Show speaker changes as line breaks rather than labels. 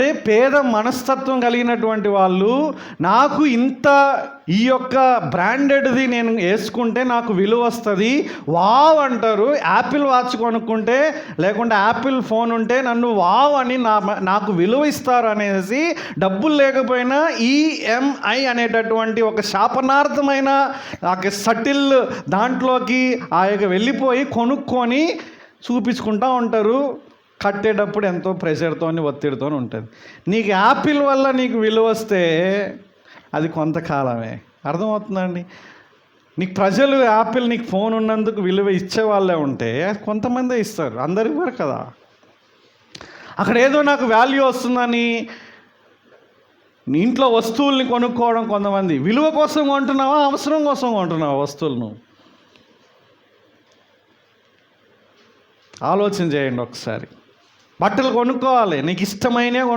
అంటే పేద మనస్తత్వం కలిగినటువంటి వాళ్ళు నాకు ఇంత ఈ యొక్క బ్రాండెడ్ది నేను వేసుకుంటే నాకు విలువ వస్తుంది వావ్ అంటారు. యాపిల్ వాచ్ కొనుక్కుంటే లేకుంటే యాపిల్ ఫోన్ ఉంటే నన్ను వావ్ అని నాకు విలువ ఇస్తారు అనేసి డబ్బులు లేకపోయినా ఈఎంఐ అనేటటువంటి ఒక శాపనార్థమైన సటిల్ దాంట్లోకి ఆ యొక్క వెళ్ళిపోయి కొనుక్కొని చూపించుకుంటూ ఉంటారు. కట్టేటప్పుడు ఎంతో ప్రెషర్తో ఒత్తిడితో ఉంటుంది. నీకు యాపిల్ వల్ల నీకు విలువ వస్తే అది కొంతకాలమే. అర్థమవుతుందండి? నీకు ప్రజలు యాపిల్ నీకు ఫోన్ ఉన్నందుకు విలువ ఇచ్చే వాళ్ళే ఉంటే కొంతమందే ఇస్తారు, అందరు ఇవ్వరు కదా. అక్కడ ఏదో నాకు వాల్యూ వస్తుందని ఇంట్లో వస్తువుల్ని కొనుక్కోవడం కొంతమంది. విలువ కోసం కొంటున్నావా, అవసరం కోసం కొంటున్నావా వస్తువులను? ఆలోచన చేయండి ఒకసారి. బట్టలు కొనుక్కోవాలి, నీకు ఇష్టమైనవి